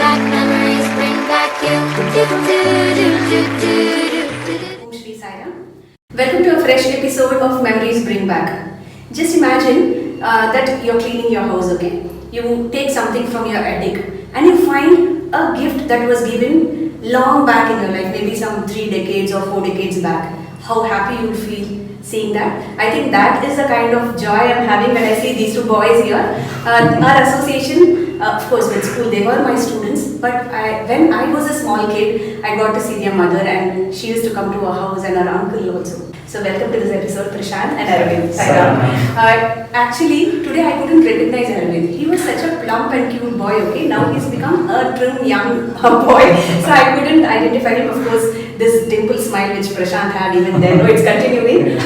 back memories, bring back you. Om Shri Sairam. Welcome to a fresh episode of Memories Bring Back. Just imagine that you're cleaning your house, okay? You take something from your attic and you find a gift that was given long back in your life, maybe some 3 decades or 4 decades back. How happy you'll feel seeing that. I think that is the kind of joy I'm having when I see these two boys here. Our association, of course with school, they were my students, but when I was a small kid, I got to see their mother and she used to come to our house and our uncle also. So welcome to this episode, B.Prashanth and B.Aravindh. Actually, today I couldn't recognize Aravind. He was such a plump and cute boy, okay? Now he's become a trim young boy. So I couldn't identify him. Of course, this dimple smile which Prashant had even then, it's continuing.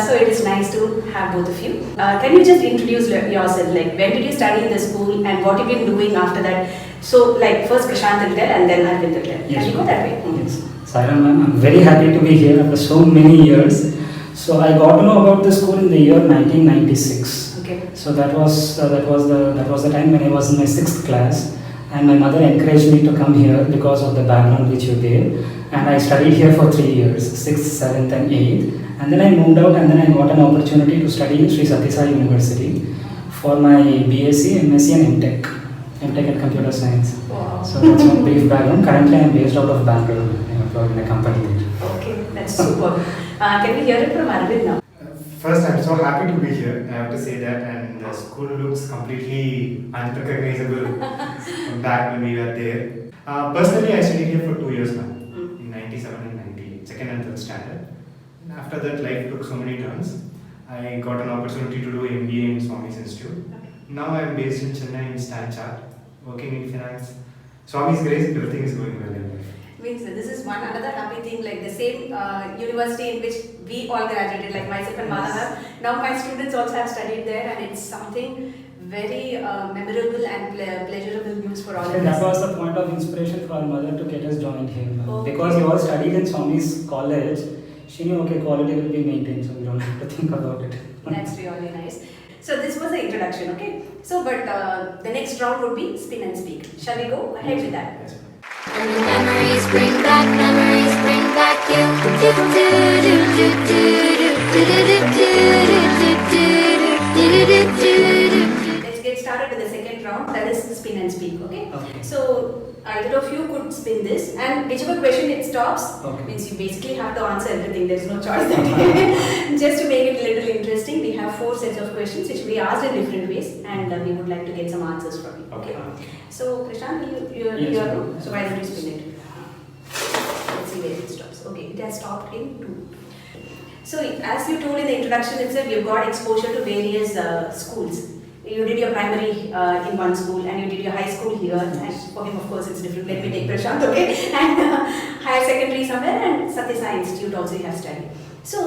So it is nice to have both of you. Can you just introduce yourself? Like, when did you study in the school and what have you been doing after that? So, like, first Prashant will tell and then Aravind will tell. Yes. Can you go that way? Yes. Sairam ma'am, I'm very happy to be here after so many years. So I got to know about the school in the year 1996. Okay. So that was the time when I was in my 6th class, and my mother encouraged me to come here because of the background which you gave. And I studied here for 3 years, 6th, 7th and 8th. And then I moved out and then I got an opportunity to study in Sri Sathya Sai University for my BSc, MSc and MTech in Computer Science. Wow. So that's my brief background. Currently I am based out of Bangalore. I am employed in a company there. Okay, that's super. Can we hear it from Aravind now? First, I'm so happy to be here. I have to say that, and the school looks completely unrecognizable from back when we were there. Personally, I studied here for 2 years now, in 97 and 98, second and third standard. And after that, life took so many turns. I got an opportunity to do MBA in Swami's Institute. Now I'm based in Chennai in Stanchart, working in finance. Swami's grace, everything is going well in life. Means this is one another happy thing, like the same university in which we all graduated, like myself and Madhav. Now my students also have studied there, and it's something very memorable and pleasurable news for all of us. That was the point of inspiration for our mother to get us joined here. Okay. Because we all studied in Swami's college, she knew okay, quality will be maintained, so we don't have to think about it. That's really nice. So this was the introduction, okay? So, but the next round would be spin and speak. Shall we go ahead with that? Yes. And the memories bring back you. Let's get started with the second round, that is spin and speak, okay? Okay. So either of you could spin this, and whichever question it stops, Okay. means you basically have to answer everything, there's no choice that way. Just to make it a little interesting, we have 4 sets of questions which we asked in different ways, and we would like to get some answers from you, okay? So Prashant, you Yes, are ma'am. so why don't you spin it? Let's see where it stops. Okay, it has stopped in 2. So as you told in the introduction itself, you've got exposure to various schools. You did your primary in one school and you did your high school here, and for him of course it's different. Let me take Prashant, okay? And higher secondary somewhere, and Sathya Sai Institute also you have studied. So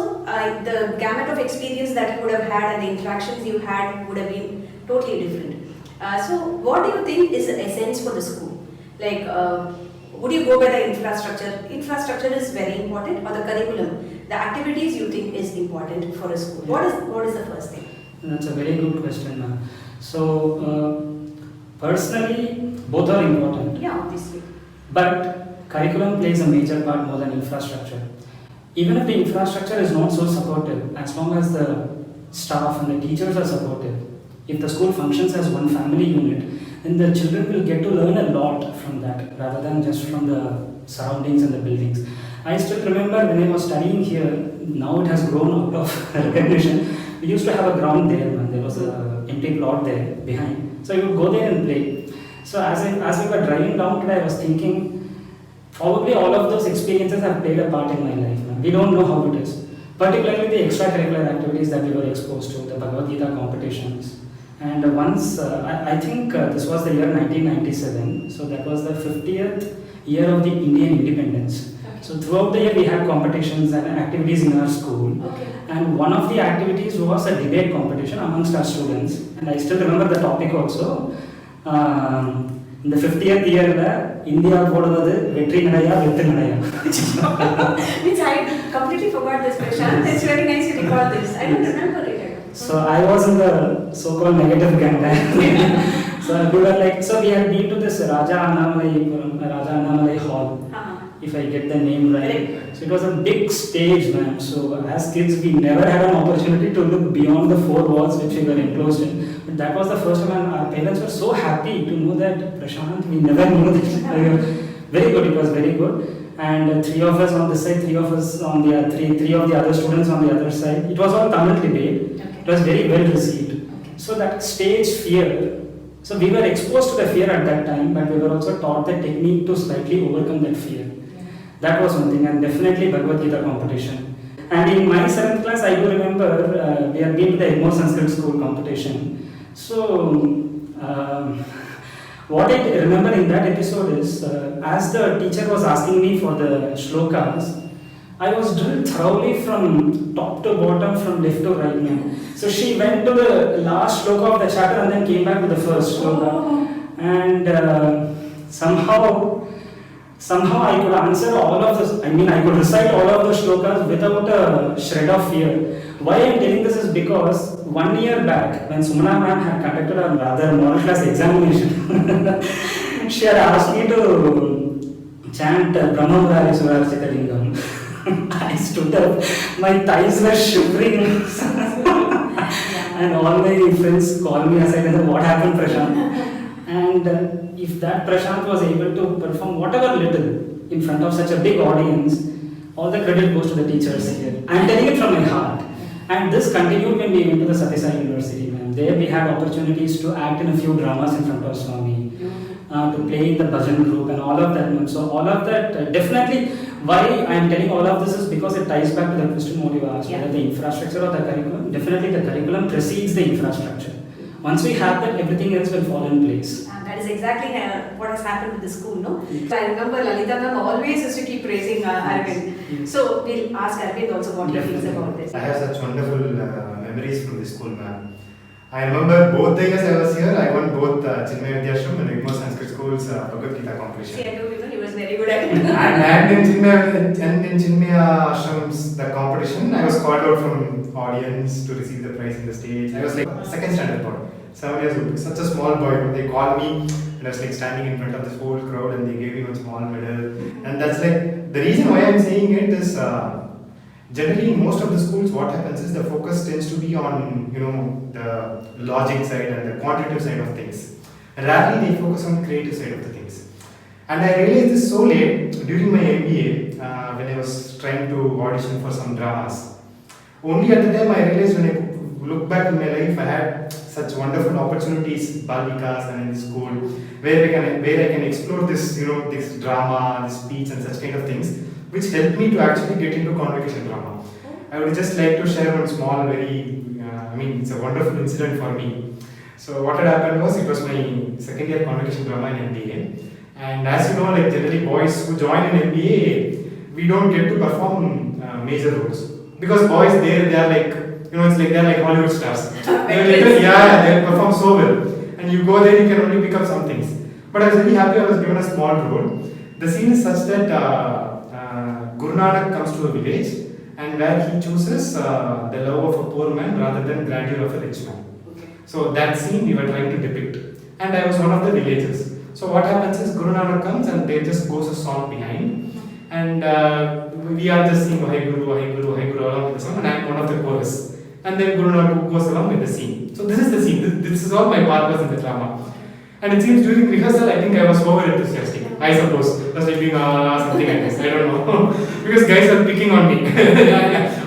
the gamut of experience that you would have had and the interactions you had would have been totally different. So what do you think is the essence for the school? Like, would you go by the infrastructure? Infrastructure is very important, or the curriculum? The activities you think is important for a school? What is the first thing? That's a very good question, ma'am. So, personally, both are important. Yeah, obviously. But curriculum plays a major part more than infrastructure. Even if the infrastructure is not so supportive, as long as the staff and the teachers are supportive, if the school functions as one family unit, then the children will get to learn a lot from that rather than just from the surroundings and the buildings. I still remember when I was studying here, now it has grown out of recognition. We used to have a ground there, man. There was an empty plot there behind. So you would go there and play. So as we were driving down today, I was thinking, probably all of those experiences have played a part in my life. Man. We don't know how it is. Particularly the extracurricular activities that we were exposed to, the Bhagavad Gita competitions. And once, I think this was the year 1997, so that was the 50th year of the Indian independence. Okay. So throughout the year we had competitions and activities in our school. Okay. And one of the activities was a debate competition amongst our students. And I still remember the topic also. In the 50th year, India போடுவது வெற்றி நடையா வெற்றி நடையா. Which I completely forgot this, Prashant. It's very nice you recall this. I don't remember it. So I was in the so-called negative gang. So we were like, so we had been to this Raja Annamalai Hall, if I get the name right. So it was a big stage, man. So as kids, we never had an opportunity to look beyond the four walls which we were enclosed in. But that was the first time, and our parents were so happy to know that Prashant, we never knew this. Very good, it was very good. And three of us on this side, three of us on the three of the other students on the other side. It was all Tamil debate. Okay. It was very well received. Okay. So that stage fear. So we were exposed to the fear at that time, but we were also taught the technique to slightly overcome that fear. That was one thing, and definitely Bhagavad Gita competition. And in my 7th class, I do remember we had been to the Egmore Sanskrit School competition. So what I remember in that episode is, as the teacher was asking me for the shlokas, I was drilled thoroughly from top to bottom, from left to right. Man. So she went to the last shloka of the chapter and then came back to the first shloka. And somehow I could answer all of this. I mean, I could recite all of the shlokas without a shred of fear. Why I am telling this is because 1 year back, when Sumana ma'am had conducted a rather moral class examination, she had asked me to chant Brahma Murari Surarchita Lingam. I stood up, my thighs were shivering, and all my friends called me aside and said, "What happened, Prashant?" And if that Prashant was able to perform whatever little in front of such a big audience, all the credit goes to the teachers here. I am telling it from my heart. And this continued when we went to the Satyasai University. Man. There we had opportunities to act in a few dramas in front of Swami, to play in the bhajan group and all of that. Man. So all of that, definitely, why I am telling all of this is because it ties back to the question what you asked, whether the infrastructure or the curriculum. Definitely the curriculum precedes the infrastructure. Once we have that, everything else will fall in place. That is exactly what has happened with the school, no? So I remember Lalita ma'am always used to keep praising Arvind. Yes. So we'll ask Arvind also what he thinks about this. I have such wonderful memories from this school, ma'am. I remember both the years I was here, I won both Chennai Vidyashram and Egmore Sanskrit School's Bhagavad Gita competition. See, I told you, he was very good at it. and in Chennai Ashram's the competition, I was called out from audience to receive the prize in the stage. I was like second standard boy, 7 years old, such a small boy. But they called me and I was like standing in front of this whole crowd and they gave me one small medal. And that's like the reason why I'm saying it is generally in most of the schools what happens is the focus tends to be on the logic side and the quantitative side of things. Rarely they focus on the creative side of the things. And I realized this so late during my MBA when I was trying to audition for some dramas. Only at the time I realized when I look back in my life I had such wonderful opportunities, Balvikas and in the school, where I can explore this, this drama, this speech and such kind of things, which helped me to actually get into convocation drama. I would just like to share one small, it's a wonderful incident for me. So what had happened was, it was my second year convocation drama in MBA. And as you know, like generally boys who join in MBA, we don't get to perform major roles. Because boys there, they are like, it's like they're like Hollywood stars. They perform so well. And you go there, you can only pick up some things. But I was really happy I was given a small role. The scene is such that Guru Nanak comes to a village and where he chooses the love of a poor man rather than grandeur of a rich man. Okay. So that scene we were trying to depict. And I was one of the villagers. So what happens is Guru Nanak comes and there just goes a song behind. And we are just singing Vaheguru, Vaheguru, Vaheguru along with the song and I am one of the chorus. And then Guru Nanak goes along with the scene. So this is the scene. This is all my part was in the drama. And it seems during rehearsal, I think I was over enthusiastic. I suppose. I was like doing something like this. I don't know. Because guys are picking on me.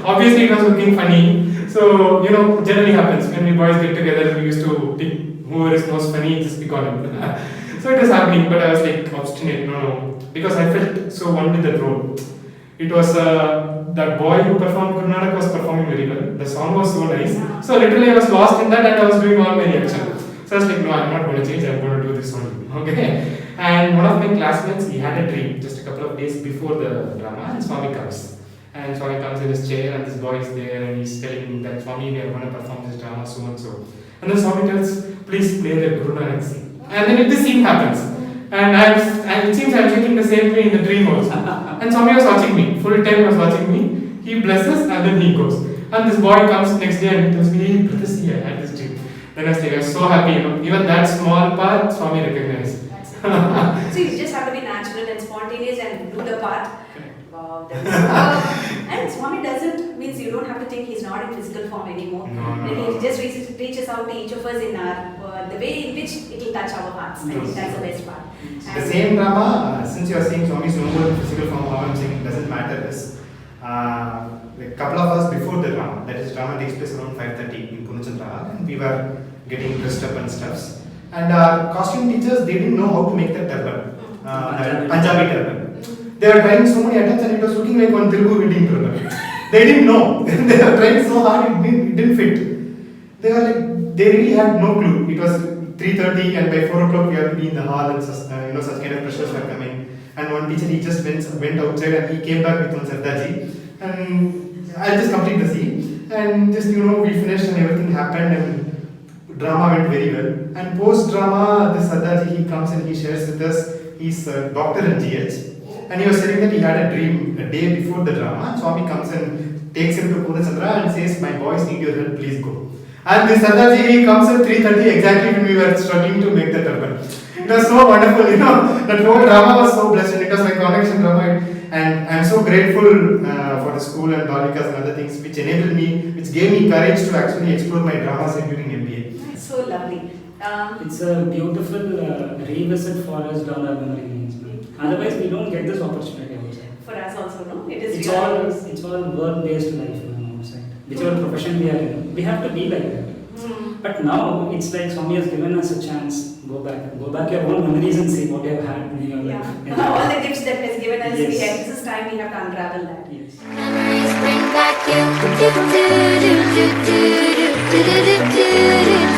Obviously, it was looking funny. So, generally happens. When we boys get together, we used to pick whoever is most funny, just pick on him. So it was happening, but I was like obstinate. No. Because I felt so one with that role. It was that boy who performed Guru Nanak was performing very well. The song was so nice. So literally I was lost in that and I was doing all my reaction. So I was like, no, I'm not going to change, I'm going to do this only. Okay. And one of my classmates, he had a dream just a couple of days before the drama and Swami comes. And Swami comes in his chair and this boy is there and he's telling me that Swami, we are going to perform this drama so and so. And then Swami tells, please play the Guru Nanak scene. And then this scene happens. And it seems I'm thinking the same way in the dream also. And Swami was watching me, full time was watching me. He blesses and then he goes. And this boy comes next day and he tells me, hey, brother, see, I had this dream. Honestly, I was so happy. Even that small part, Swami recognized. That's it. So you just have to be natural and spontaneous and do the part. Wow, that is and Swami doesn't means you don't have to think he's not in physical form anymore. No. He just reaches out to each of us in our the way in which it will touch our hearts. I think that's the best part. The same drama, since you are saying Swami is no more in physical form, how I'm saying it doesn't matter is, a couple of us before the drama, that is drama takes place around 5:30 in Punachandra, and we were getting dressed up and stuffs. And our costume teachers, they didn't know how to make that turban, Punjabi turban. They were trying so many attempts and it was looking like one Telugu wedding turban. They didn't know. They were trying so hard, it didn't fit. They were like, they really had no clue. It was 3:30 and by 4 o'clock we had to be in the hall and such kind of pressures were coming. And one teacher, he just went outside and he came back with one Sardaji. And I'll just complete the scene. And just, we finished and everything happened and drama went very well. And post drama, this Sardaji, he comes and he shares with us, he's a doctor in GH. And he was saying that he had a dream a day before the drama. And Swami comes and takes him to Purnachandra and says, "My boys need your help, please go." And this Sardaji, he comes at 3:30 exactly when we were struggling to make the turban. It was so wonderful, that whole drama was so blessed. It was like connection drama. And I'm so grateful for the school and Balikas and other things which enabled me, which gave me courage to actually explore my drama side during MBA. It's so lovely. It's a beautiful revisit for us down our memory lanes. Otherwise, we don't get this opportunity outside. For us also, no? It is It's all work-based life outside. Whichever profession we are in, we have to be like that. But now it's like Swami has given us a chance. Go back your own memories and see what you have had in your life. Yeah. All the gifts that he has given us, Yes. this is time we have to unravel that. Yes. Memories bring back you. Do, do, do, do, do, do, do, do, do, do, do.